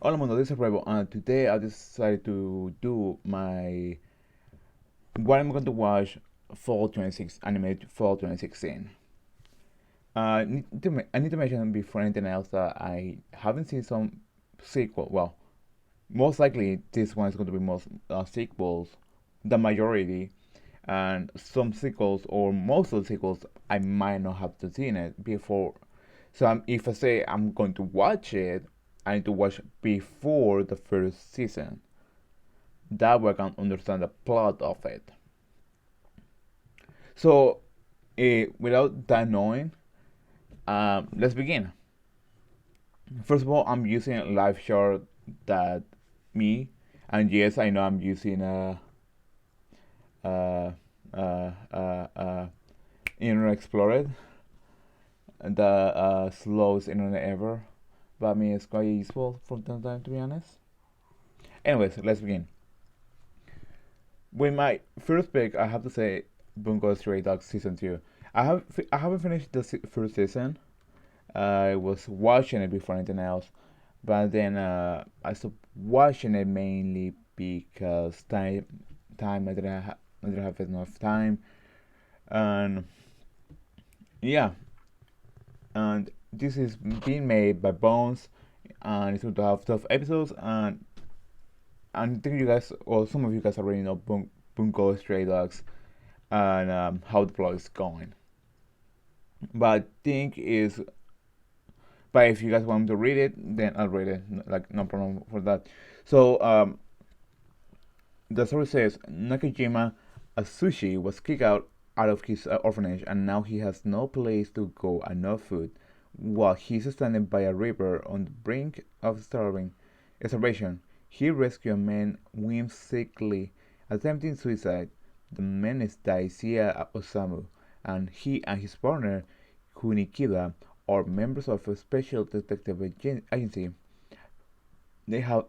Hola Mundo, this is Revo, and today I decided to do my what I'm going to watch Fall 26 anime Fall 2016. I need to mention before anything else that I haven't seen some sequel. Well, most likely this one is going to be most sequels, the majority, and some sequels or most of the sequels I might not have to seen it before. So if I say I'm going to watch it, I need to watch before the first season. That way I can understand the plot of it. So, without that knowing, let's begin. First of all, I'm using a live chart that me, and yes, I know I'm using uh, a Internet Explorer, the slowest internet ever, but I mean it's quite useful from time to time, to be honest. Anyways, let's begin. With my first pick, I have to say Bungo Stray Dogs season two. I haven't finished the first season. I was watching it before anything else, but then I stopped watching it mainly because time I didn't have enough time, and yeah, and this is being made by Bones, and it's going to have 12 episodes, and I think you guys, or some of you guys already know Bungo Stray Dogs and how the plot is going. But I think is but if you guys want me to read it, then I'll read it. Like no problem for that. So the story says Nakajima Asushi was kicked out of his orphanage, and now he has no place to go and no food. While he's standing by a river on the brink of starvation, he rescues a man whimsically attempting suicide. The man is Daisuya Osamu, and he and his partner Kunikida are members of a special detective agency. They have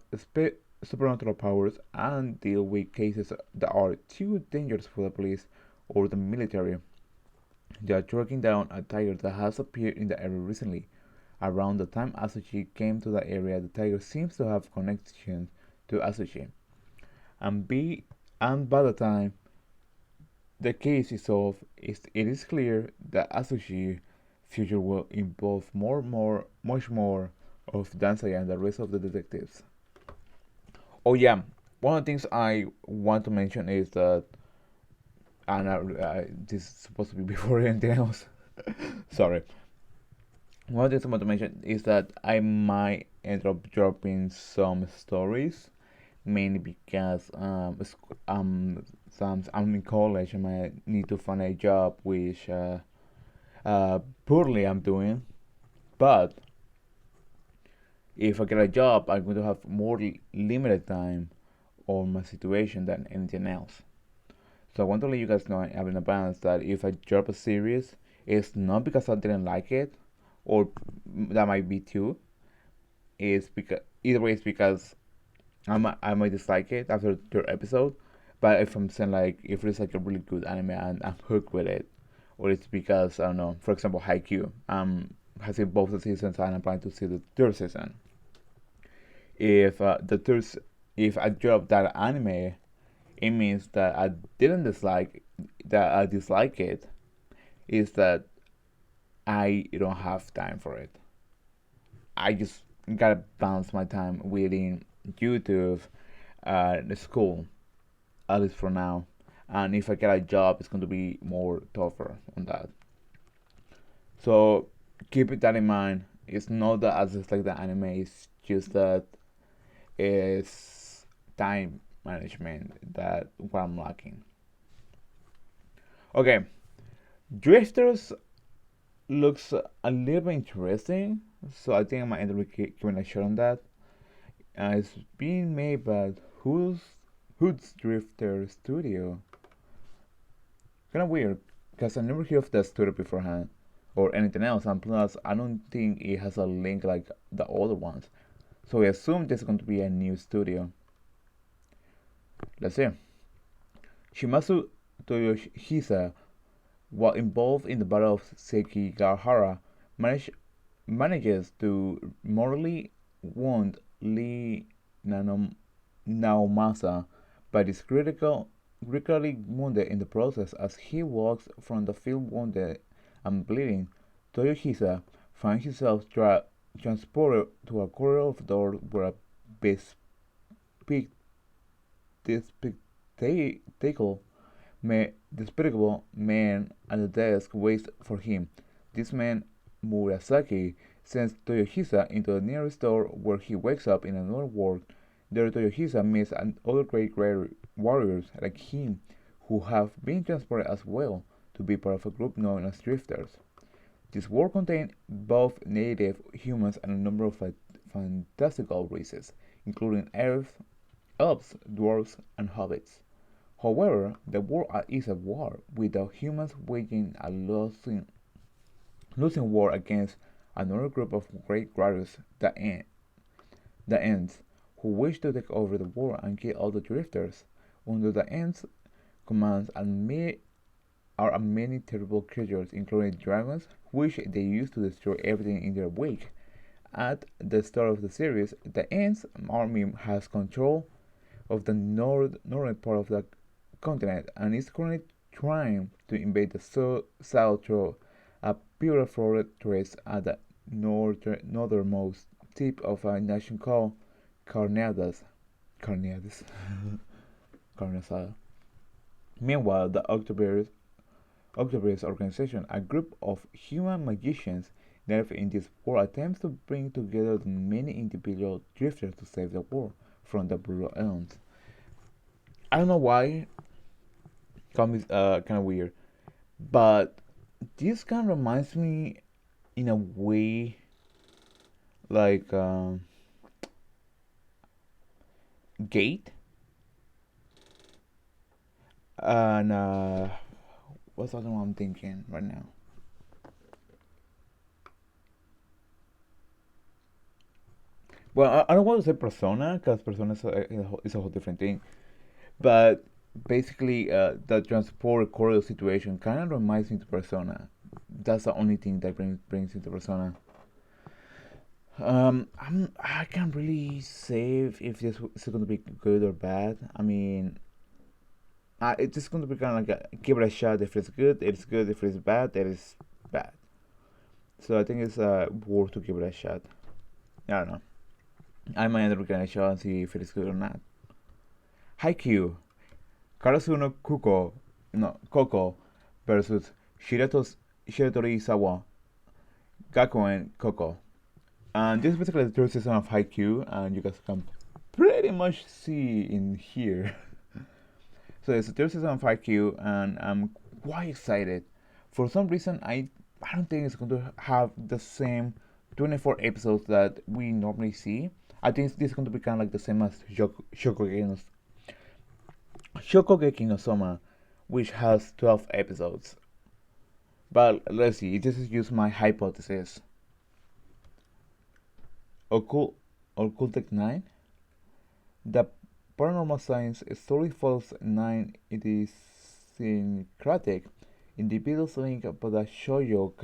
supernatural powers and deal with cases that are too dangerous for the police or the military. They are tracking down a tiger that has appeared in the area recently. Around the time Asushi came to the area, the tiger seems to have connections to Asushi. And, be, and by the time the case is solved, it is clear that Asushi future will involve much more of Dansai and the rest of the detectives. Oh yeah, one of the things I want to mention is that, and this is supposed to be before anything else. Sorry. One of the things I want to mention is that I might end up dropping some stories, mainly because some I'm in college and I need to find a job which poorly I'm doing, but if I get a job, I'm going to have more limited time on my situation than anything else. So I want to let you guys know in advance that if I drop a series, it's not because I didn't like it, or that might be too. It's because either way, it's because I might dislike it after the third episode. But if I'm saying like if it's like a really good anime and I'm hooked with it, or it's because I don't know, for example, Haikyuu, has seen both the seasons and I'm planning to see the third season. If the third, if I drop that anime, it means that I didn't dislike that I dislike it. Is that I don't have time for it. I just gotta balance my time within YouTube, the school, at least for now. And if I get a job, it's going to be more tougher on that. So keep it that in mind. It's not that I dislike the anime. It's just that it's time management that what I'm lacking. Okay, Drifters looks a little bit interesting, so I think I might end up giving a shot on that. It's being made by Who's Drifter Studio. Kind of weird, because I never heard of that studio beforehand or anything else, and plus I don't think it has a link like the other ones. So we assume there's going to be a new studio. Let's see. Shimasu Toyohisa, while involved in the Battle of Sekigahara, manages to morally wound Lee Naomasa, but is critically wounded in the process as he walks from the field wounded and bleeding. Toyohisa finds himself transported to a corridor of doors where a bespe- despicable, despicable man at the desk waits for him. This man, Murasaki, sends Toyohisa into the nearest door where he wakes up in another world. There, Toyohisa meets other great warriors like him who have been transported as well to be part of a group known as Drifters. This world contains both native humans and a number of fantastical races, including elves, dwarves, and hobbits. However, the world is at war, with the humans waging a losing war against another group of great warriors, the Ents, who wish to take over the world and kill all the drifters. Under the Ents' commands are many terrible creatures, including dragons, which they use to destroy everything in their wake. At the start of the series, the Ents' army has control of the northern part of the continent and is currently trying to invade the south through a permafrost at the northernmost tip of a nation called Carneades. Carneades. Carneades. Meanwhile, the October's organization, a group of human magicians native in this world, attempts to bring together the many individual drifters to save the world from the brutal elms. I don't know why, comics kind of weird, but this kind of reminds me in a way like Gate and what's the other one I'm thinking right now? Well, I don't want to say Persona because Persona is a whole different thing, but basically the transport corridor situation kind of reminds me to Persona. That's the only thing that brings into Persona. I can't really say if this is going to be good or bad. I mean, it's just going to be kind of like give it a shot. If it's good, it's good. If it's bad, it is bad. So I think it's worth to give it a shot. I don't know. I might end up giving it a shot and see if it is good or not. Haikyuu, Karasuno Kuko, no Koko versus Shiratori Sawa, Gakuen Koko. And this is basically the third season of Haikyuu, and you guys can pretty much see in here. So it's the third season of Haikyuu, and I'm quite excited. For some reason, I don't think it's going to have the same 24 episodes that we normally see. I think this is going to be kind of like the same as Shokugeki no Soma, which has 12 episodes. But let's see, this is just my hypothesis. Occultic 9? The paranormal science story follows 9 idiosyncratic individuals linked by the shoujo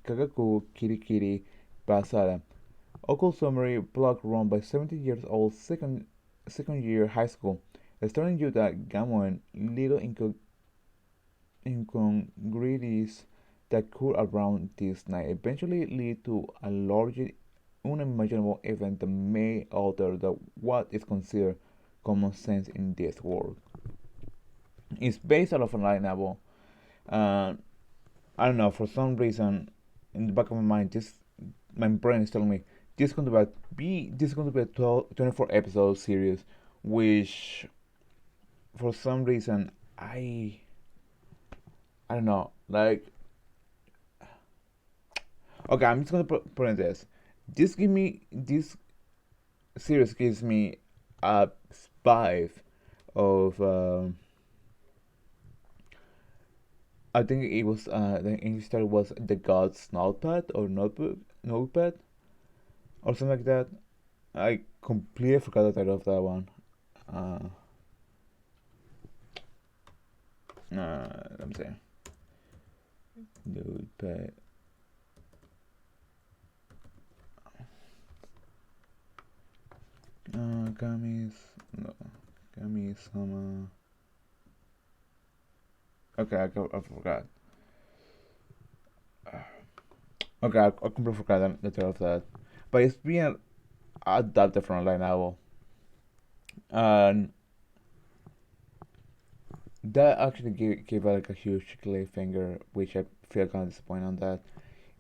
Kagaku Kirikiri Basara. Occult summary blog run by 70 years old second year high school, starring Yuta Gamoen, little incongruities that occur around this night eventually lead to a large unimaginable event that may alter what is considered common sense in this world. It's based out of a light novel. Uh, I don't know, for some reason, in the back of my mind, my brain is telling me this is going to be a 24 episode series, which for some reason I don't know, like, okay, I'm just gonna put in this. This series gives me a vibe of I think it was the English title was The God's Notepad or Notepad or something like that. I completely forgot the title of that one. Uh, let me see. Notepad. Kami's no, Kami-sama. Okay, I forgot. Okay, I completely forgot the title of that. But it's being adapted from a light novel, and that actually gave like a huge cliffhanger, which I feel kind of disappointed on that.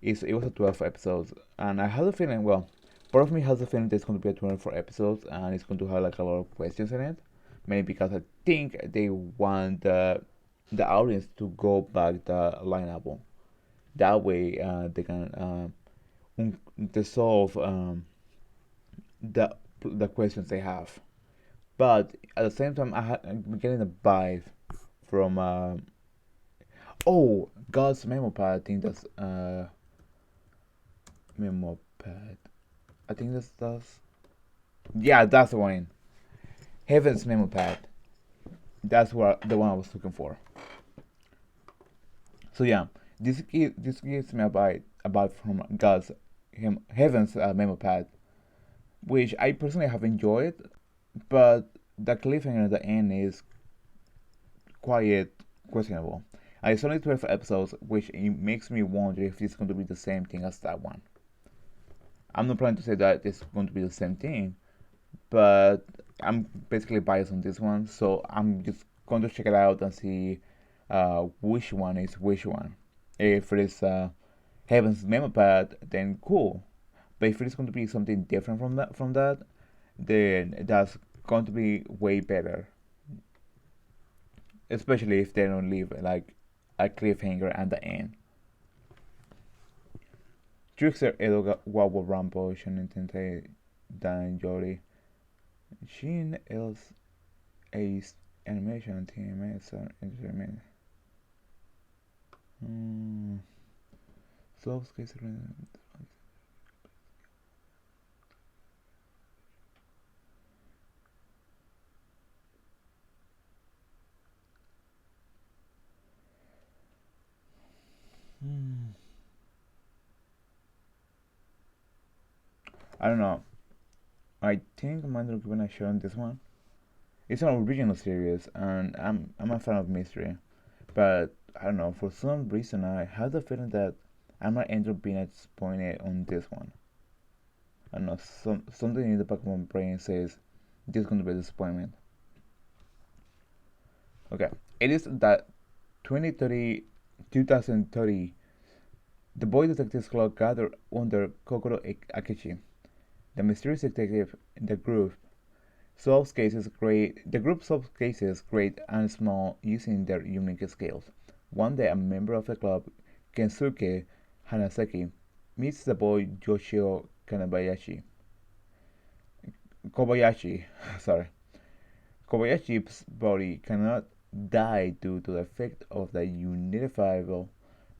It was a 12 episodes, and I had a feeling. Well, part of me has a feeling that it's going to be a 24 episodes, and it's going to have like a lot of questions in it. Maybe because I think they want the audience to go back the line album. That way, they can to solve the questions they have. But at the same time, I'm getting a vibe from oh, God's memo pad. I think that's memo pad. I think that's yeah, that's the one. Heaven's memo pad. That's what the one I was looking for. So yeah, this gives me about from God's Heaven's memo pad, which I personally have enjoyed, but the cliffhanger at the end is quite questionable. And it's only 12 episodes, which it makes me wonder if it's going to be the same thing as that one. I'm not planning to say that it's going to be the same thing, but I'm basically biased on this one, so I'm just going to check it out and see which one is which one. If it is Heaven's Memo Pad, then cool. But if it is going to be something different from that, then that's going to be way better. Especially if they don't leave like a cliffhanger at the end. Trickster Edo Wawa Rambo Shonen Tensei Dan Yori Shin Else Ace Animation TMS Entertainment. Hmm. Souls Case. Hmm. I don't know. I think I'm under given a shot on this one. It's an original series, and I'm a fan of mystery, but I don't know. For some reason, I have the feeling that I might end up being disappointed on this one. I don't know. Something in the back of my brain says this is going to be a disappointment. Okay, it is that 2030, 2030, the boy detectives club gather under Kokoro Akechi, the mysterious detective in the group solves cases great. The group solves cases great and small using their unique skills. One day, a member of the club, Kensuke Hanasaki, meets the boy Yoshio Kobayashi. Sorry. Kobayashi's body cannot die due to the effect of the unifiable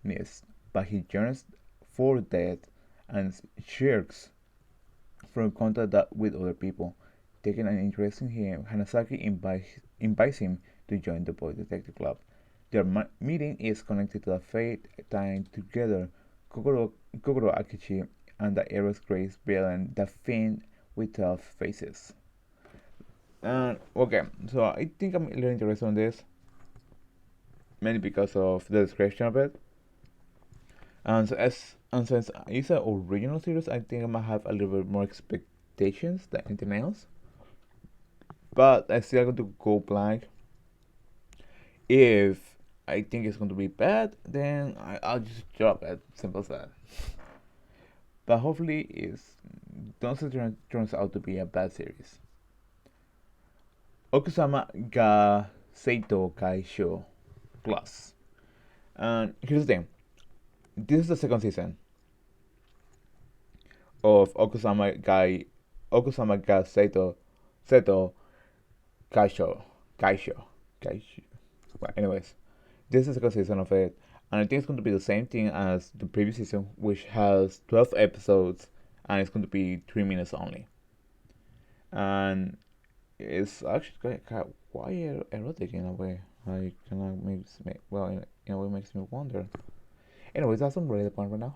mist, but he yearns for death and shirks from contact with other people. Taking an interest in him, Hanasaki invites him to join the Boy Detective Club. Their meeting is connected to the fate tying together Kokoro Akichi and the Eros Grace villain, the Fiend with 12 faces. Okay, so I think I'm a little interested in this, mainly because of the description of it. And since it's an original series, I think I might have a little bit more expectations than anything else. But I still going to go blank. If I think it's going to be bad, then I'll just drop it. Simple as that. But hopefully, it's don't turns out to be a bad series. Okusama ga Seito Kaisho Plus. And here's the thing. This is the second season of Okusama ga Seito Kaisho Kaisho. Well, anyways, this is the second season of it, and I think it's going to be the same thing as the previous season, which has 12 episodes, and it's going to be 3 minutes only. And it's actually quite erotic in a way. Like, kind of makes me, well, in a way, makes me wonder. Anyways, that's not really the point right now.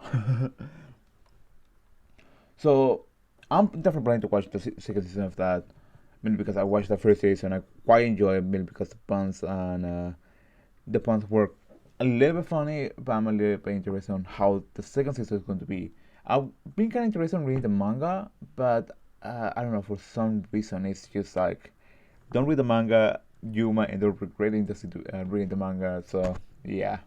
So, I'm definitely planning to watch the second season of that. mainly because I watched the first season. I quite enjoyed it, mainly because the puns were a little bit funny, but I'm a little bit interested on how the second season is going to be. I've been kind of interested in reading the manga, but I don't know, for some reason it's just like, don't read the manga, you might end up regretting reading the manga. So yeah.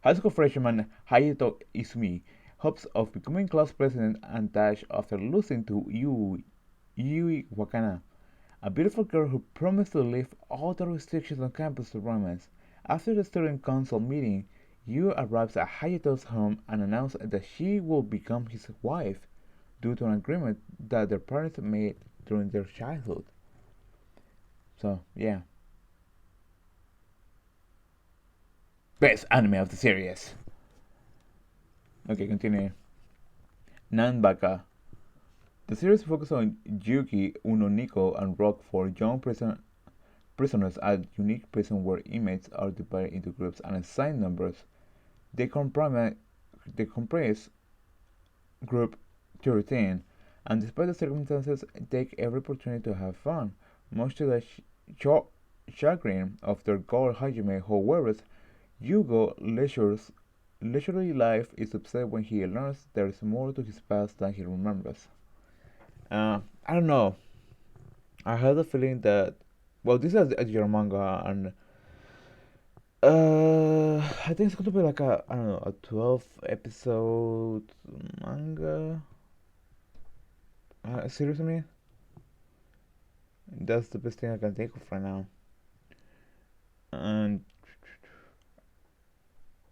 High school freshman Hayato Izumi hopes of becoming class president and dash after losing to Yui Wakana, a beautiful girl who promised to lift all the restrictions on campus to romance. After the student council meeting, Yu arrives at Hayato's home and announces that she will become his wife due to an agreement that their parents made during their childhood. So, yeah. Best anime of the series. Okay, continue. Nanbaka. The series focuses on Yuki, Uno, Nico, and Rock, four young prisoners at a unique prison where inmates are divided into groups and assigned numbers. They comprise Group 13, and despite the circumstances, take every opportunity to have fun, much to the chagrin of their guard Hajime. However, leisurely life is upset when he learns there is more to his past than he remembers. I don't know. I had a feeling that, well, this is your manga, and I think it's going to be like a, I don't know, a 12 episode manga. Seriously, that's the best thing I can think of right now. And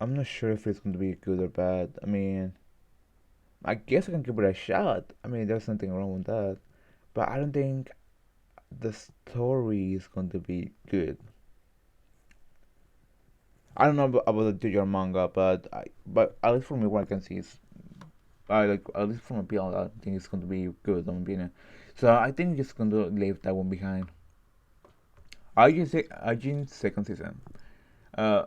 I'm not sure if it's going to be good or bad. I mean, I guess I can give it a shot. I mean, there's nothing wrong with that. But I don't think the story is going to be good. I don't know about the JoJo manga, but at least for me, what I can see is, I like, at least from a PL, I think it's going to be good on opinion. So I think it's going to leave that one behind. Ajin's second season. Uh,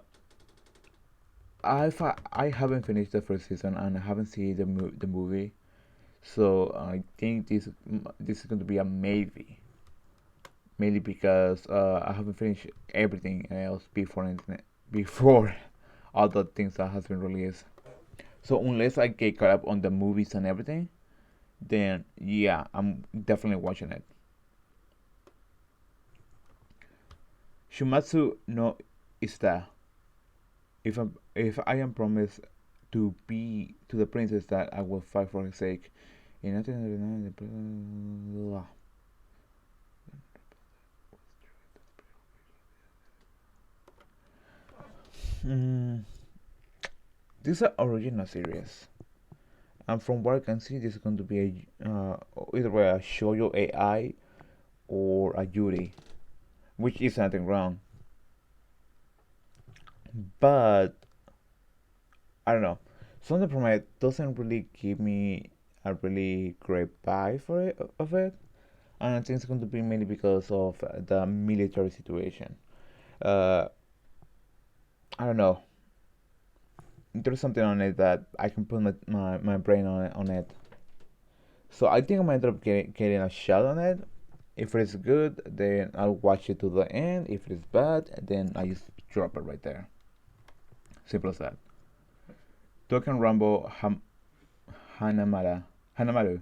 I haven't finished the first season and I haven't seen the movie, so I think this is going to be a maybe. Mainly because I haven't finished everything else before all the things that has been released. So unless I get caught up on the movies and everything, then yeah, I'm definitely watching it. Shumatsu no Ista. If I am promised to be to the princess that I will fight for her sake. In 1999, mm, this is an original series, and from what I can see, this is going to be either a shoujo AI or a Yuri, which is nothing wrong. But I don't know. Something from it doesn't really give me a really great vibe for it, and I think it's going to be mainly because of the military situation. Uh, I don't know. There's something on it that I can put my brain on it. So I think I might end up getting a shot on it. If it is good, then I'll watch it to the end. If it is bad, then I just drop it right there. Simple as that. Token Rambo Hanamaru.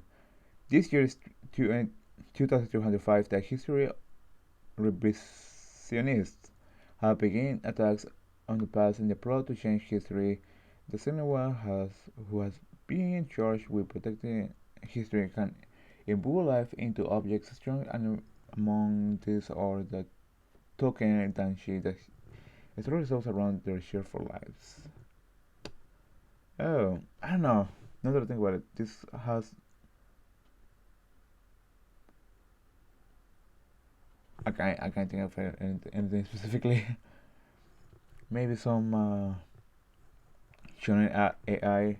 This year is 2205. The history revisionists have begun attacks on the past in the plot to change history. The Senua who has been charged with protecting history can imbue life into objects strong, and among these are the token and danshi. The story revolves around their cheerful lives. Oh, I don't know. Now that I think about it, this has, I can't think of anything specifically. Maybe some shonen AI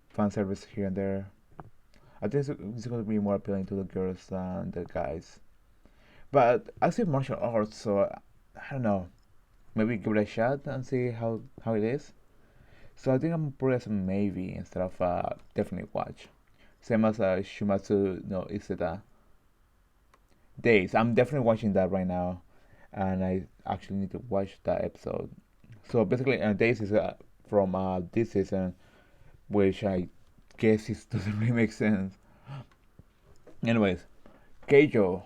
fan service here and there. I think it's going to be more appealing to the girls than the guys. But I see martial arts, so I don't know. Maybe give it a shot and see how it is. So I think I'm put as a maybe instead of definitely watch. Same as Shumatsu no Iseta. Days. I'm definitely watching that right now, and I actually need to watch that episode. So basically, Days is from this season, which I guess it doesn't really make sense. Anyways, Keijo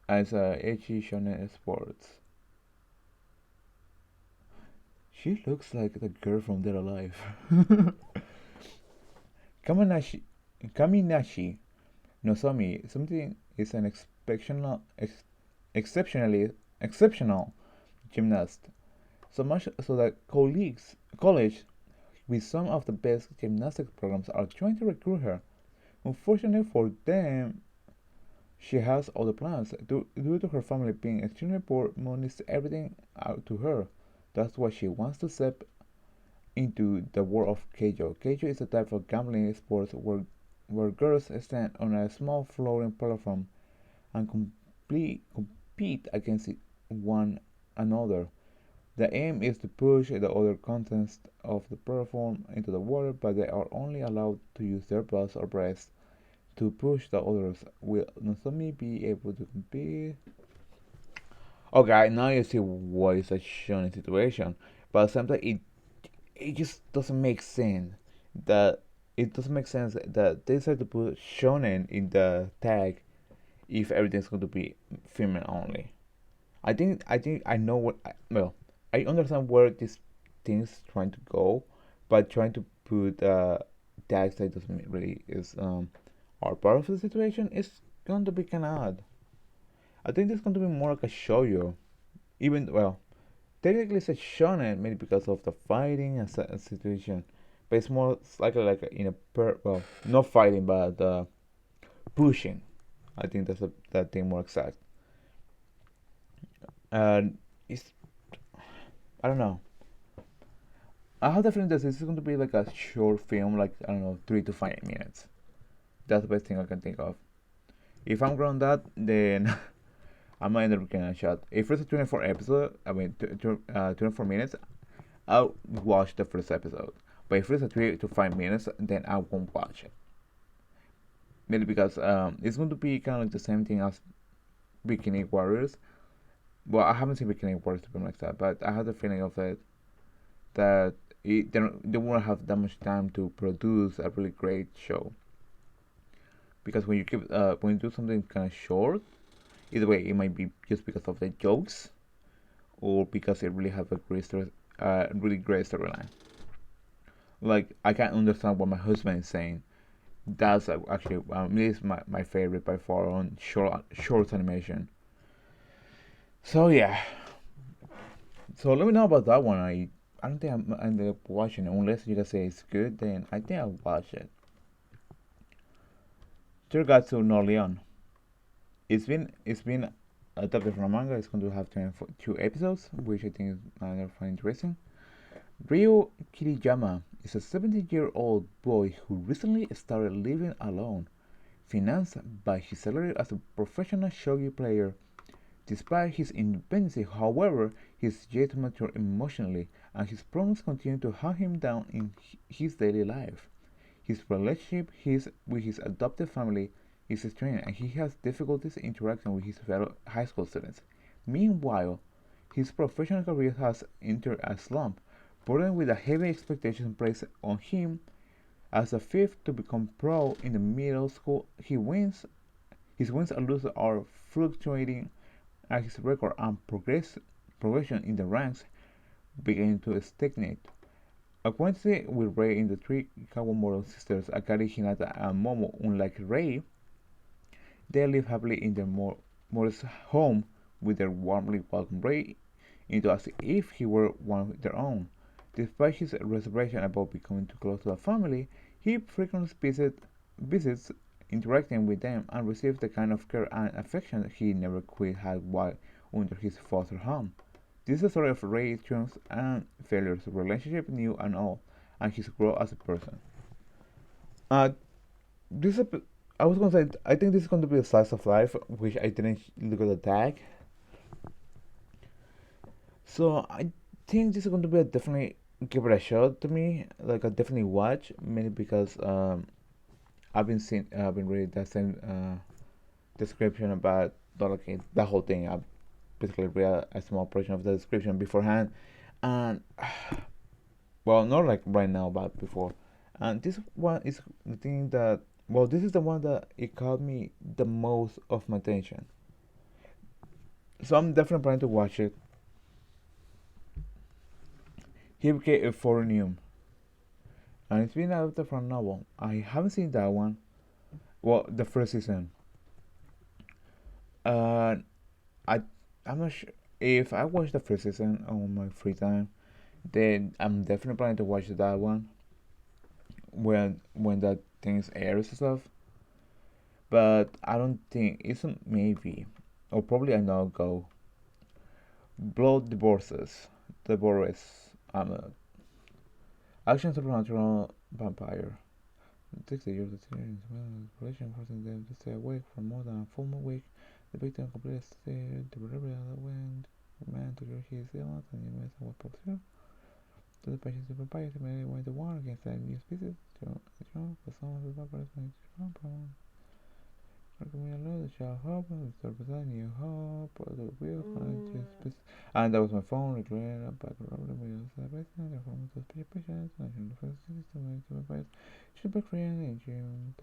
as Eiichi Shonen Sports. She looks like the girl from Dead Alive. Kaminashi, Kaminashi Nozomi, something is an exceptional gymnast. So much so that college with some of the best gymnastics programs are trying to recruit her. Unfortunately for them, she has other plans. Due to her family being extremely poor, money is everything out to her. That's why she wants to step into the world of Keijo. Keijo is a type of gambling sport where girls stand on a small floating platform and compete against one another. The aim is to push the other contestants of the platform into the water, but they are only allowed to use their butts or breasts to push the others. Will Nozomi be able to compete? Okay, now you see why it's a shonen situation, but sometimes it just doesn't make sense that it doesn't make sense that they decide to put shonen in the tag if everything's going to be female only. I think I know well, I understand where this thing's trying to go, but trying to put tags that doesn't really is are part of the situation is going to be kind of odd. I think this is going to be more like a shoujo, even well, technically it's a shonen maybe because of the fighting and situation, but it's more likely like in a well, not fighting but pushing. I think that's that thing more exact. And it's I don't know. I have the feeling that this is going to be like a short film, like I don't know, 3 to 5 minutes. That's the best thing I can think of. If I'm grown that, then I might end up getting a shot. If it's a 24 episode, I mean 24 minutes, I'll watch the first episode. But if it's a 3 to 5 minutes, then I won't watch it. Maybe because it's going to be kind of like the same thing as Bikini Warriors. Well, I haven't seen Bikini Warriors to be like that, but I have the feeling of it that they won't have that much time to produce a really great show. Because when you do something kind of short, either way, it might be just because of the jokes or because it really have a really great storyline. Like I can understand what my husband is saying. That's actually it is my favorite by far on short animation. So yeah, so let me know about that one. I don't think I'm ended up watching it unless you guys say it's good. Then I think I'll watch it. Turgatsu no Leon. It's been adapted from a manga. It's going to have 22 episodes, which I think is I find interesting. Ryo Kiriyama is a 17-year-old boy who recently started living alone, financed by his salary as a professional shogi player. Despite his independence, however, he is yet to mature emotionally, and his problems continue to hunt him down in his daily life. His relationship with his adopted family is strained, and he has difficulties interacting with his fellow high school students. Meanwhile, his professional career has entered a slump, burdened with the heavy expectations placed on him. As a fifth to become pro in the middle school, his wins and losses are fluctuating, and his record and progression in the ranks begin to stagnate. Acquainted with Rei in the three Kawamoto sisters, Akari, Hinata, and Momo, unlike Rei, they live happily in their modest home with their warmly welcome Rei into as if he were one of their own. Despite his reservation about becoming too close to the family, he frequently visits, interacting with them, and receives the kind of care and affection he never quite had while under his foster home. This is the story of Ray's triumphs and failures, relationship new and old, and his growth as a person. Uh, this I was gonna say I think this is going to be a slice of life, which I didn't look at the tag. So I think this is going to be a definitely give it a shot to me, like a definitely watch, mainly because I've been reading that same description about not like the whole thing. I basically read a small portion of the description beforehand, and well, not like right now, but before. And this one is the thing that, well, this is the one that it caught me the most of my attention. So I'm definitely planning to watch it. Hibike Euphornium, and it's been adapted from a novel. I haven't seen that one. Well, the first season. Uh, I I'm not sure if I watch the first season on my free time. Then I'm definitely planning to watch that one when that things airs and stuff. But I don't think it's a maybe or probably a no go. Blood divorces, divorce. Action supernatural vampire. It takes the years of experience, well, relation forcing them to stay awake for more than a full week. The victim completely stared the delivery of the wind. The man to cure his illness and the medicine was possible. To the patients, the vampires immediately went to war against a new species. For some of the vampires made strong problem. Recommend the shall hope, restore beside new hope, the wheel, just and that was my phone, declared up back around the wheels, the best and the phone to speak patients, national defense system, to advise, should be created in June.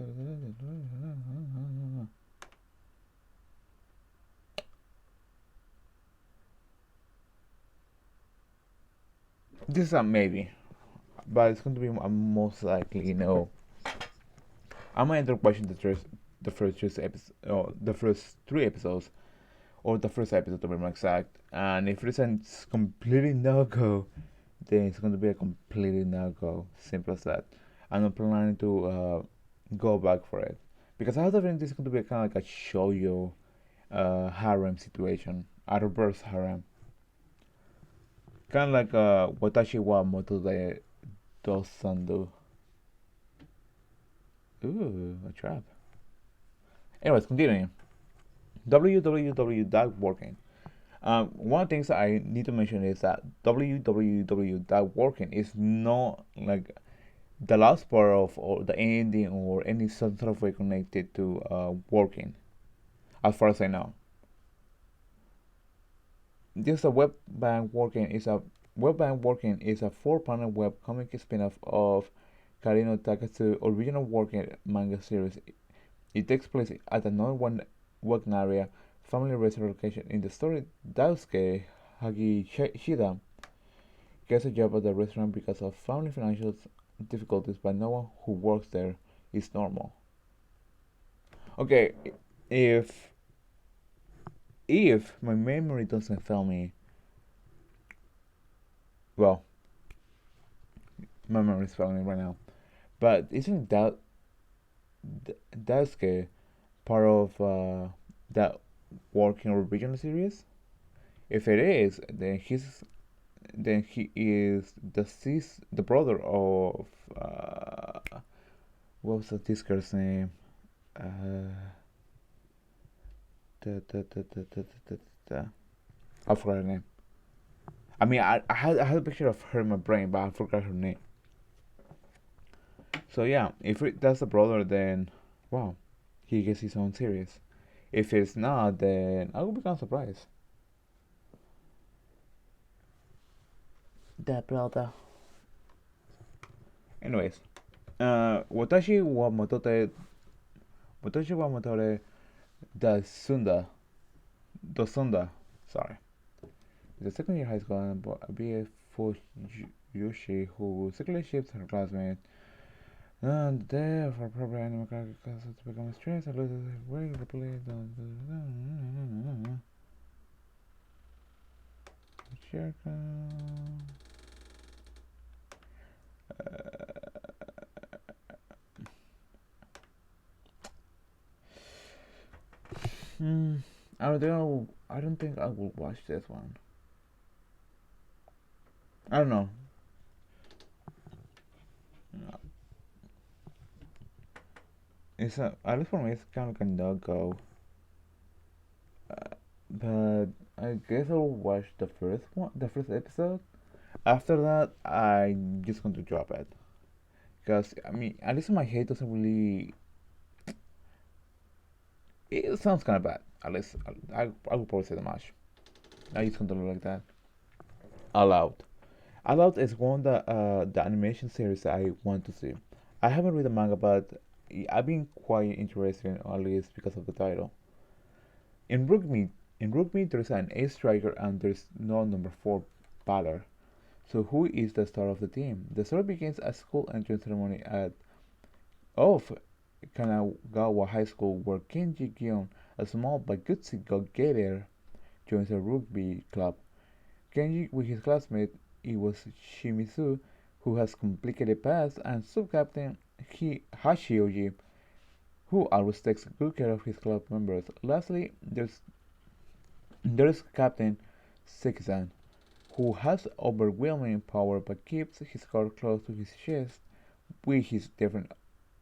This is a maybe, but it's going to be a most likely no. I might end up watching the first two episodes, or the first three episodes, or the first episode to be more exact. And if it isn't completely no go, then it's going to be a completely no go. Simple as that. I'm not planning to go back for it because I have the feeling this is going to be kind of like a shoujo harem situation, a reverse harem, kind of like Watashi wa Moto de Dosandu. Ooh, a trap. Anyways, continuing. www.working. One of the things I need to mention is that www.working is not like the last part of or the ending or any sort of way connected to working, as far as I know. This a web working is a four-panel web comic spin-off of Karino Takatsu's original working manga series. It takes place at a non-one working area family restaurant location. In the story, Daisuke Hagishida gets a job at the restaurant because of family financial difficulties, but no one who works there is normal. Okay, if if my memory doesn't fail me, well, my memory is failing me right now. But isn't Daisuke part of that working original series? If it is, then he is the brother of what was this girl's name? Uh, da. I forgot her name. I mean, I had a picture of her in my brain, but I forgot her name. So yeah, if that's the brother, then wow, he gets his own series. If it's not, then I will become surprised. That brother. Anyways, watashi wa motore da sunda dosunda. Sorry, the second year high school and BA for Yoshi, who secretly ships her classmate. And therefore, probably animal characters to become stressed and loses very rapidly. Check. Hmm. I don't know. I don't think I will watch this one. I don't know. It's a, at least for me, it's kind of like a no go. But I guess I'll watch the first one, the first episode. After that, I'm just going to drop it. Because, I mean, at least in my head doesn't really. It sounds kind of bad. At least I would probably say the match. I just control like that. All Out. All Out is one of the animation series I want to see. I haven't read the manga, but I've been quite interested, at least because of the title. In Rookmeet, there's an ace striker and there's no number four batter. So who is the star of the team? The story begins at school entrance ceremony of Kanagawa High School, where Kenji Gion, a small but gutsy go-getter, joins a rugby club. Kenji, with his classmate Iwasa Shimizu, who has complicated past, and sub-captain Hashioji, who always takes good care of his club members. Lastly, there's Captain Sekisan, who has overwhelming power but keeps his card close to his chest with his different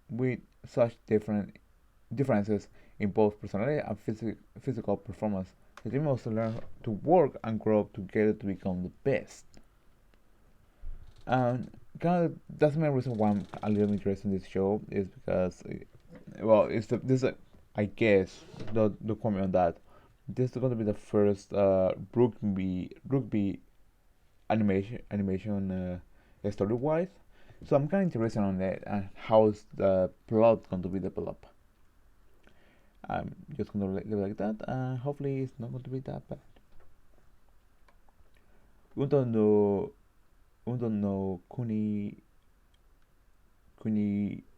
with such differences in both personality and physical performance. The team must learn to work and grow together to become the best. And kind of that's the main reason why I'm a little interested in this show is because, well, I guess the comment on that. This is going to be the first rugby animation story wise. So I'm kind of interested on that and how's the plot going to be developed. I'm just going to leave it like that, and hopefully it's not going to be that bad. Undo no kuni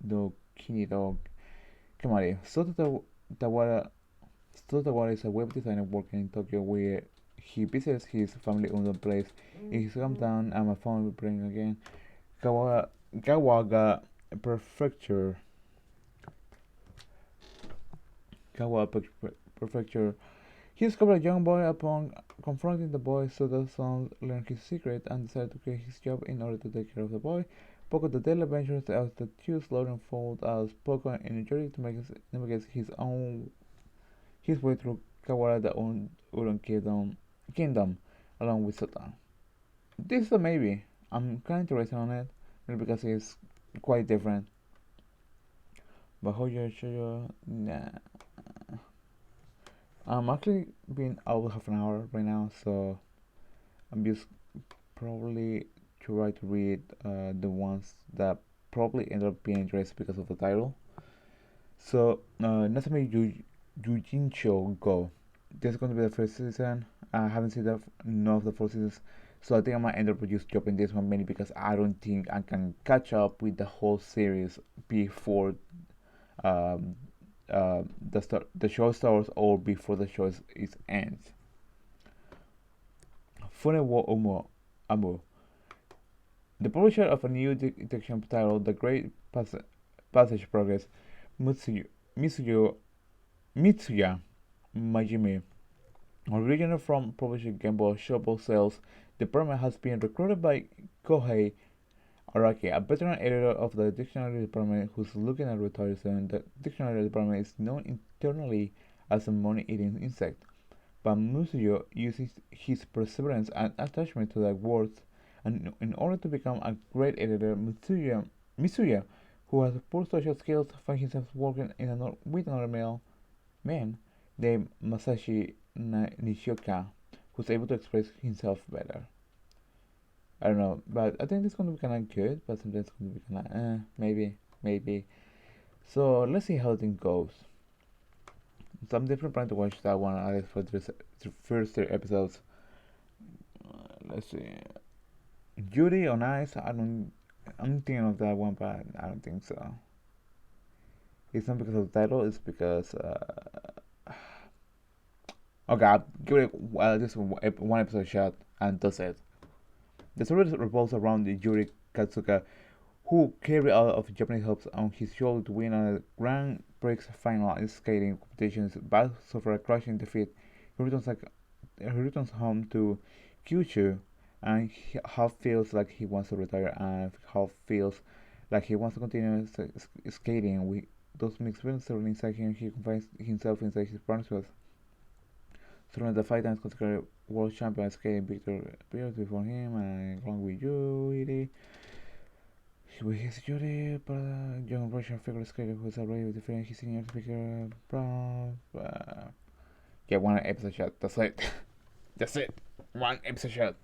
no kini no Kemari. Tawara is a web designer working in Tokyo where he visits his family Undo place in his hometown and a family bring again. Kawaga Prefecture. Kawaga Prefecture. He discovered a young boy upon confronting the boy, so the son learned his secret and decided to quit his job in order to take care of the boy. Poco the daily adventures of the two slowly unfold as Poco in a journey to navigate his way through Kawara the Urun kingdom along with Satan. This is a maybe. I'm kinda interested on it, maybe because it's quite different. But Hoyo Shoujo, nah. I'm actually been out half an hour right now, so I'm just probably try to read the ones that probably end up being interesting because of the title. So, Natsume Yujincho Go. This is going to be the first season. I haven't seen none of the four seasons, so I think I might end up just dropping this one mainly because I don't think I can catch up with the whole series before um, the show starts or before the show is ends. Funewo Amu, the publisher of a new detection titled The Great Passage Progress, Mitsuyo, Mitsuya Majime, originally from publisher Gamble Showboat Sales, the department has been recruited by Kohei Araki, a veteran editor of the dictionary department who's looking at retire soon. The dictionary department is known internally as a money-eating insect, but Musuyo uses his perseverance and attachment to the words, and in order to become a great editor, Mitsuya, who has poor social skills, finds himself working with another man named Masashi Nishioka, who's able to express himself better. I don't know, but I think it's gonna be kind of good, but sometimes it's gonna be kind of maybe. So let's see how things goes. So I'm definitely planning to watch that one at least for the first three episodes. Let's see. Yuri on Ice. I'm thinking of that one, but I don't think so. It's not because of the title. It's because. Okay, I'll give it just one episode shot, and that's it. The story revolves around Yuri Katsuka, who carried out of Japanese hopes on his shoulder to win a Grand Prix final in skating competitions, but suffered a crushing defeat. He returns home to Kyushu and half feels like he wants to retire and half feels like he wants to continue skating. With those mixed feelings surrounding inside him, he confines himself inside his parents' surrounded the five times consecutive world champion skating Victor appears before him and along with Yuri. With his Yuri, young Russian figure skater who is already defeating his senior speaker. get one episode shot. That's it. That's it. One episode shot.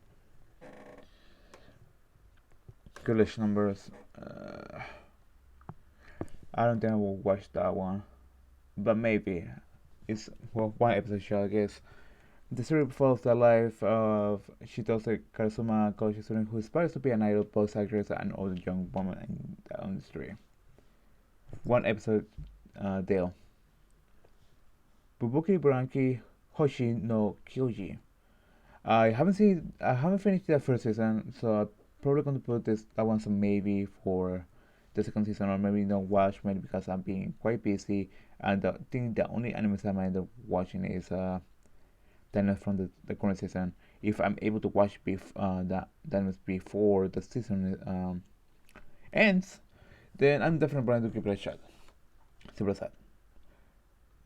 Goodlish numbers. I don't think I will watch that one, but maybe it's one episode shot, I guess. The series follows the life of Shitose Karasuma, a college student who aspires to be an idol voice actress and other young woman in the industry. One episode deal. Bubuki Buranki Hoshi no Kyoji. I haven't finished the first season, so I'm probably going to put that one's a maybe for the second season, or maybe don't watch maybe because I'm being quite busy, and I think the only anime I end up watching is then from the current season. If I'm able to watch that before the season ends, then I'm definitely going to give it a shot. Simple as that.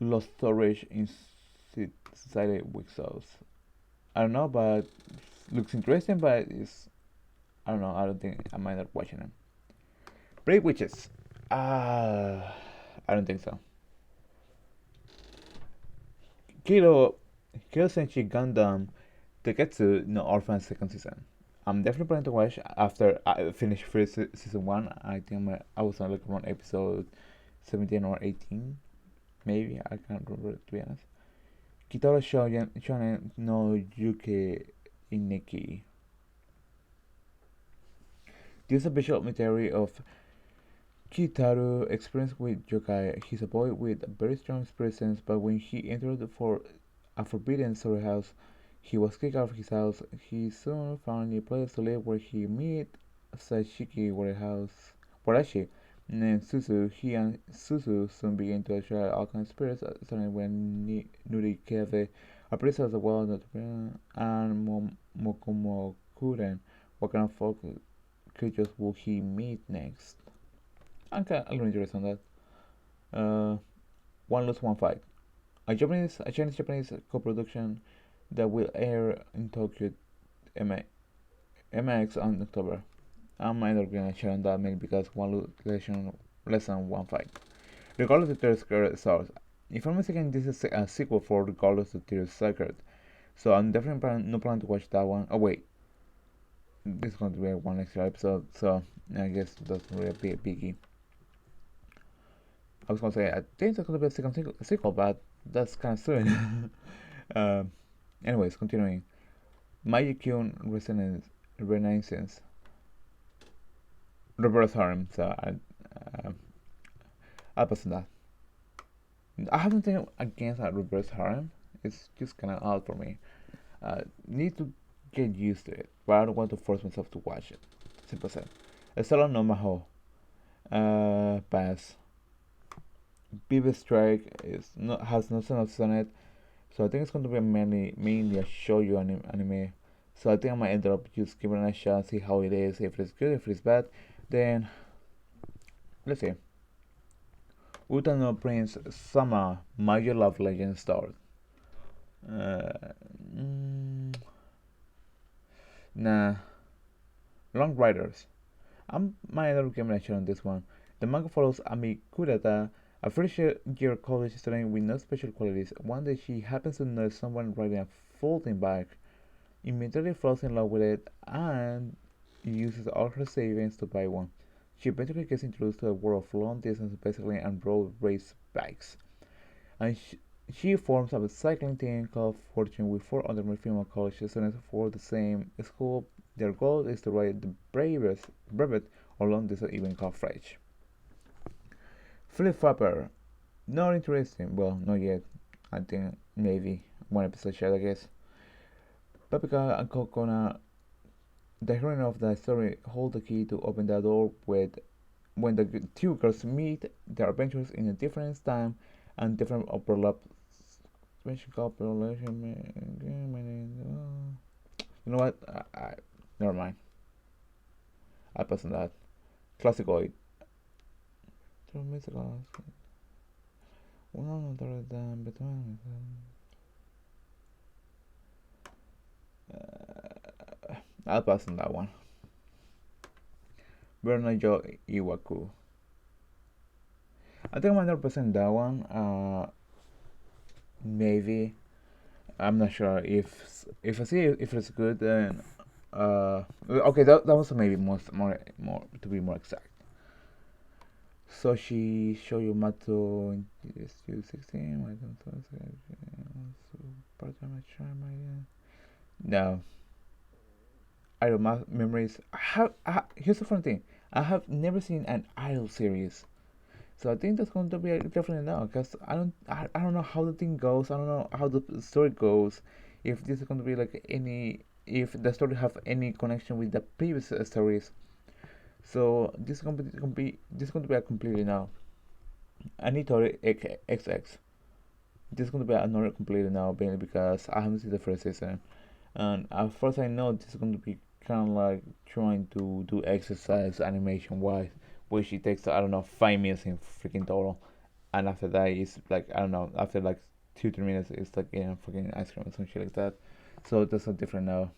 Lost storage in Society with Souls. I don't know, but looks interesting. But it's I don't know. I don't think I might not watching them. Brave Witches. I don't think so. Kiro Senshi Gundam Teketsu no Orphan second season. I'm definitely planning to watch after I finish first season one. I think I was on like around episode 17 or 18, maybe I can't remember to be honest. Kitaro Shonen no Yuki Ineki. This is a visual material of Kitaru experience with yokai. He's a boy with a very strong presence, but when he entered for a forbidden storehouse, he was kicked out of his house. He soon found a place to live where he met Sashiki Warashi, named Suzu. He and Suzu soon began to share alchemy spirits, starting when Nurikeve, a priest of the world, and Mokomokuren. What kind of folk creatures will he meet next? I'm kind of a little interested on that. One Lost One Fight, a Chinese Japanese co-production that will air in Tokyo MX on October. I'm either gonna share on that maybe because one less than one fight. Regardless of Tears Stars. If I'm mistaken, this is a sequel for Regardless of Tears Sacred. So I'm definitely no plan to watch that one. Oh wait, this is going to be one extra episode, so I guess that's really be a biggie. I was gonna say I think it's gonna be a second sequel, but that's kind of soon. Anyways, continuing. Magic Kyun Renaissance. Reverse harem. So I'll pass on that. I haven't taken against a reverse harem. It's just kind of odd for me. Need to get used to it, but I don't want to force myself to watch it. Simple said. Estella no Maho. Pass. Vivid Strike has no synopsis on it, so I think it's going to be mainly a shoujo anime. So I think I might end up just giving it a shot, see how it is, if it's good, if it's bad. Then let's see. Utano Prince Sama Major Love Legend stars. Nah. Long Riders. I might end up giving a shot on this one. The manga follows Ami Kurata, a first-year college student with no special qualities. One day she happens to notice someone riding a folding bike, immediately falls in love with it, and uses all her savings to buy one. She eventually gets introduced to a world of long distance bicycling and road race bikes, and she forms a cycling team called Fortune with four other female college students for the same school. Their goal is to ride the bravest brevet or long distance event called French. Flip Flopper, not interesting. Well, not yet. I think maybe one episode shot, I guess. Paprika and Kokona, the heroine of the story, hold the key to open the door with when the two girls meet their adventures in a different time and different overlap. Special population. You know what? Never mind. I pass on that. Classicoid. I'll pass on that one. Bernajo Iwaku. I think I'm 100% that one. Maybe. I'm not sure if I see if it's good, then okay, that was maybe more to be more exact. So she show you Mato in SU 16. I don't know. Part of my charm. No, I don't memories. Here's the fun thing. I have never seen an idol series. So I think that's going to be definitely no, because I don't know how the thing goes. I don't know how the story goes. If this is going to be like any, if the story have any connection with the previous stories. So this is going to be a completely no. Anitori XX. This is going to be another completely no, mainly because I haven't seen the first season, and at first I know this is going to be kind of like trying to do exercise animation wise, which it takes I don't know 5 minutes in freaking total, and after that it's like I don't know after like 2 3 minutes it's like fucking ice cream or some shit like that. So that's a different now.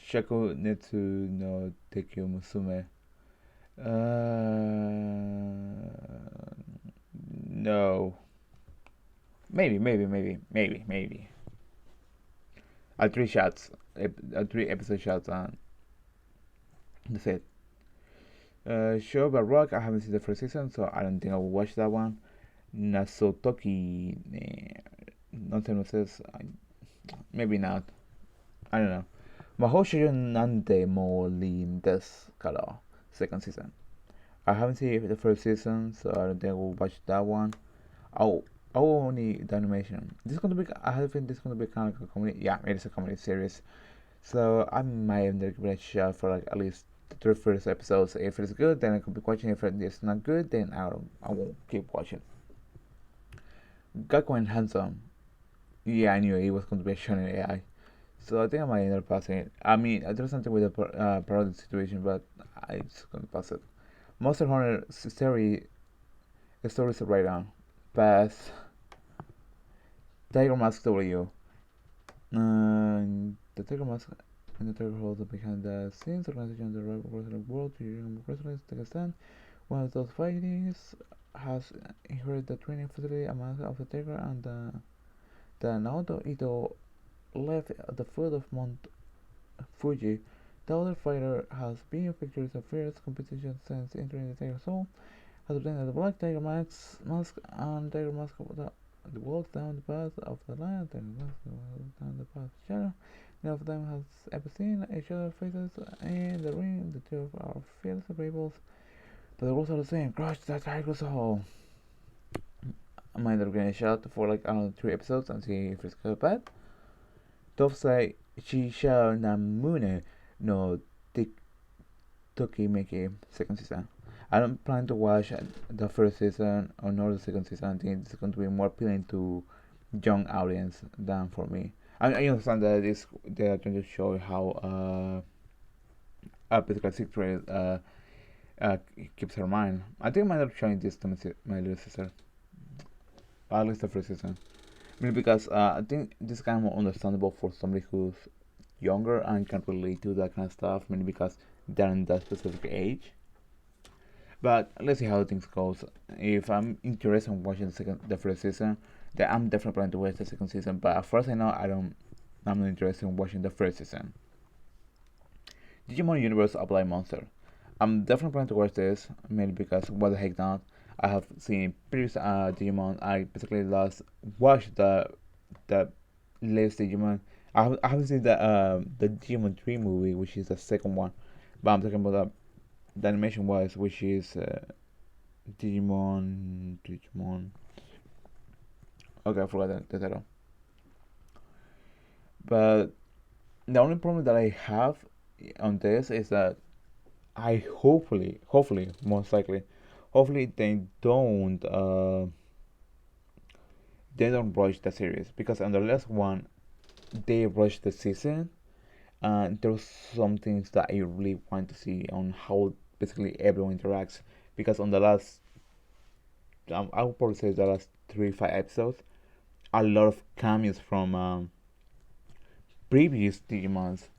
Shaku Netsu no Tekyo Musume. No. Maybe. Three shots. 3 episode shots on. That's it. Show by Rock. I haven't seen the first season, so I don't think I will watch that one. Nasotoki. Nothing says. Maybe not. I don't know. Mahou Shoujo Nande mo Rin desu kara. Second season. I haven't seen the first season, so I don't think I will watch that one. Oh, only the animation. This is gonna be. I have think this is gonna be kind of like a comedy. Yeah, it is a comedy series. So I might end up giving it a shot for like at least the 3 first episodes. If it's good, then I could be watching. If it's not good, then I won't keep watching. Gakuen Handsome. Yeah, I knew it was going to be a shonen AI. So I think I might end up passing it. I mean, there's something with the parodic situation, but I just gonna pass it. Monster Hunter stories right now. Pass. Tiger Mask W. The Tiger Mask and the Tiger holds behind the scenes organization of the rival wrestling world. Wrestlers take a stand. One of those fighters has inherited the training facility a mask of the Tiger, and the Naoto Ito left at the foot of Mount Fuji. The other fighter has been featured in fierce competition since entering the Tiger Soul. Has obtained the Black Tiger mask and Tiger Mask walks down the path of the lion, Tiger Mask walks down the path of shadow. None of them has ever seen each other's faces in the ring. The two are fierce rivals, but the rules are the same. Crush the Tiger Soul. I might have getting a shot for like I don't know 3 episodes and see if it's good or bad. Tofusai Shisha Namune no Tokimeki second season. I don't plan to watch the first season or nor the second season. I think it's going to be more appealing to young audience than for me. I understand that they are trying to show how basically sixth grade keeps her mind. I think I might have showing this to my little sister, at least the first season. I mean, because I think this is kind of more understandable for somebody who's younger and can relate to that kind of stuff. Maybe because they're in that specific age. But let's see how things goes. If I'm interested in watching the first season, then I'm definitely planning to watch the second season. But at first, I know I'm not interested in watching the first season. Digimon Universe Apply Monster. I'm definitely planning to watch this, mainly because what the heck not. I have seen previous Digimon. I basically last watched the latest Digimon. I haven't seen the Digimon 3 movie, which is the second one, but I'm talking about the animation wise, which is Digimon. Okay, I forgot the title. But the only problem that I have on this is that I hopefully, most likely, hopefully they don't rush the series because on the last one they rushed the season and there's some things that I really want to see on how basically everyone interacts because on the last I would probably say the last 3 5 episodes a lot of cameos from previous Digimon's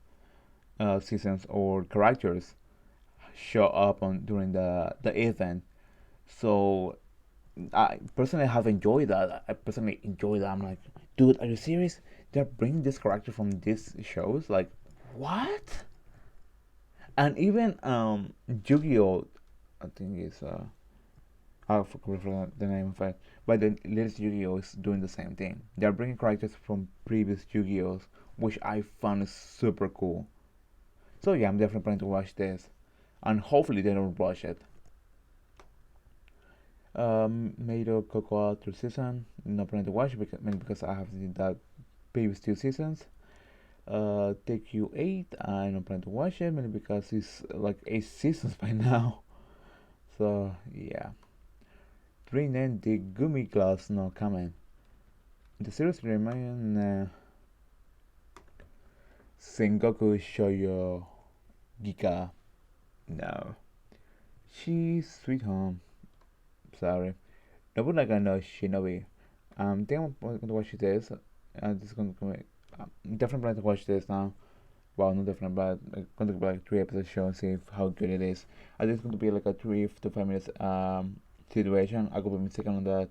seasons or characters show up on during the event. So I personally have enjoyed that. I personally enjoy that. I'm like, Dude, are you serious? They're bringing this character from these shows? Like, what? And even Yu-Gi-Oh! I think it's I forgot the name of it, but the latest Yu-Gi-Oh is doing the same thing. They're bringing characters from previous Yu-Gi-Ohs, which I found super cool. So yeah, I'm definitely planning to watch this, and hopefully they don't rush it. Meiro Cocoa third season, not planning to watch mainly because I have seen that previous two seasons. Take You 8, I don't plan to watch it mainly because it's like 8 seasons by now. So yeah. 3 then the Gumi Class no comment. The series remain Sengoku Shoujo Gika. No. She's Sweet Home. Sorry. Nobunaga no Shinobi. Think I'm going to watch this. This is going to be, definitely plan to watch this now. Well, not definitely, but I'm going to be like 3 episode show and see how good it is. I think it's going to be like a 3 to 5 minutes situation. I could be mistaken on that,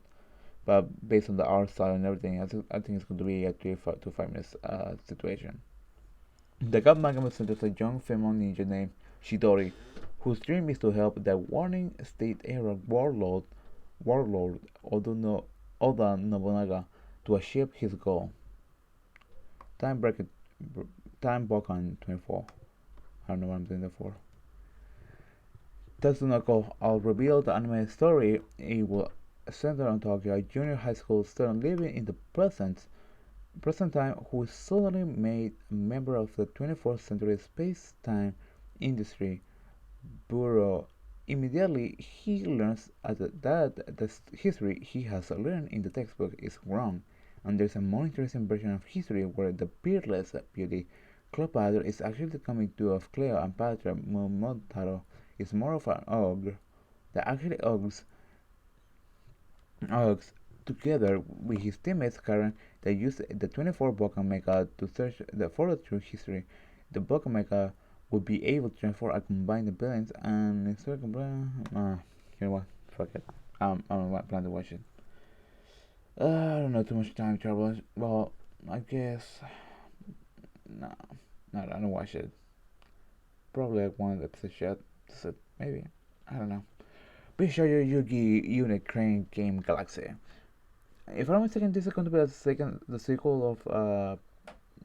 but based on the art style and everything, I think it's going to be a 3 to 5 minutes situation. The god Magama centers a young female ninja named Shidori, whose dream is to help the Warring State era warlord Oda Nobunaga to achieve his goal. Time bracket, time Bokan 24. I don't know what I'm doing that for. Tatsunoko, I'll reveal the anime story. It will center on Tokyo, a junior high school student living in the present time who is suddenly made a member of the 24th century space-time industry bureau. Immediately, he learns that the history he has learned in the textbook is wrong, and there's a more interesting version of history where the peerless beauty Cleopatra is actually the coming to of Cleo and Patra Momotaro is more of an ogre. The actually ogres together with his teammates Karen, they used the 24 Bokan Mecha to search the follow through history. The Bokan Mecha would be able to transform and combine the villains and you know what? Fuck it. I'm not planning to watch it. I don't know, too much time travel. Well, I guess no, no, I don't watch it. Probably like one episode shot. So maybe I don't know. Be sure your Yugi Unit Crane Game Galaxy. If I'm not mistaken, this is going to be the sequel of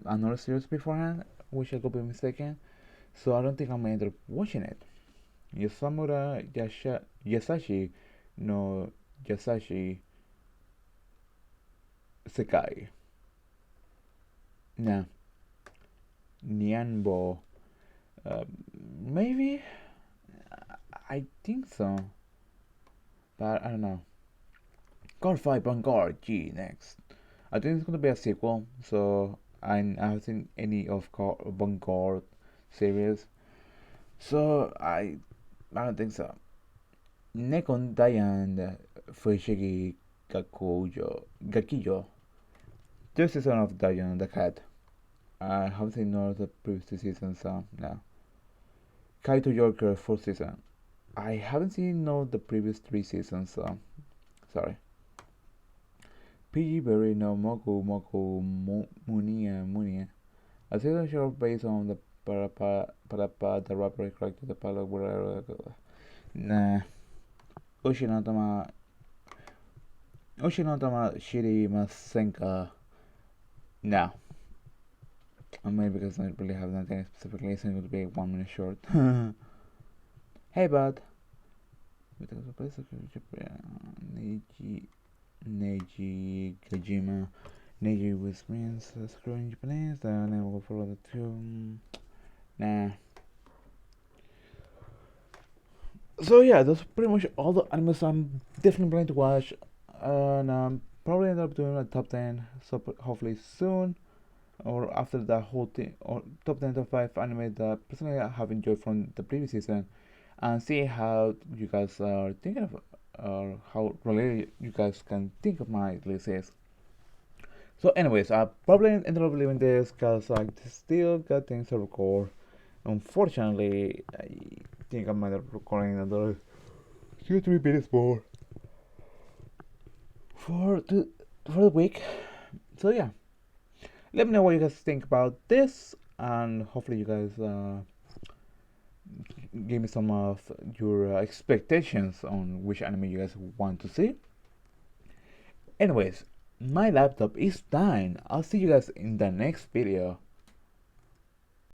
another series beforehand, which I could be mistaken. So I don't think I'm gonna end up watching it. Yasashi no Yasashi Sekai. Nah, Nianbo. Uh, maybe I think so, but I don't know. God 5 Vanguard G next. I think it's gonna be a sequel, so I haven't seen any of Vanguard series, so I don't think so. Nekon Dayan Fushigi Gakijo. This is one of Dayan the cat. I haven't seen none of the previous 2 seasons, so no. Kaito Yorker 4th season. I haven't seen none of the previous 3 seasons, so sorry. PG Berry no Moku Moku Munia. A season show based on the Parapa the rapper character the Palo Nah. Ushinotama Shiri Masenka. No. Maybe because I really have nothing specifically, so it would be 1 minute short. Hey bud. Neji Kojima. Neji with means screwing Japanese. Then I will follow the two. Nah. So yeah, that's pretty much all the animes I'm definitely planning to watch. And probably end up doing a top 10. So hopefully soon. Or after that whole thing. Or top 10 top 5 anime that personally I have enjoyed from the previous season. And see how you guys are thinking of or how related you guys can think of my list is. So, anyways, I probably ended up leaving this because I still got things to record. Unfortunately, I think I might have recording another 2 3 minutes more for the week. So yeah, let me know what you guys think about this, and hopefully you guys give me some of your expectations on which anime you guys want to see. Anyways, my laptop is dying. I'll see you guys in the next video.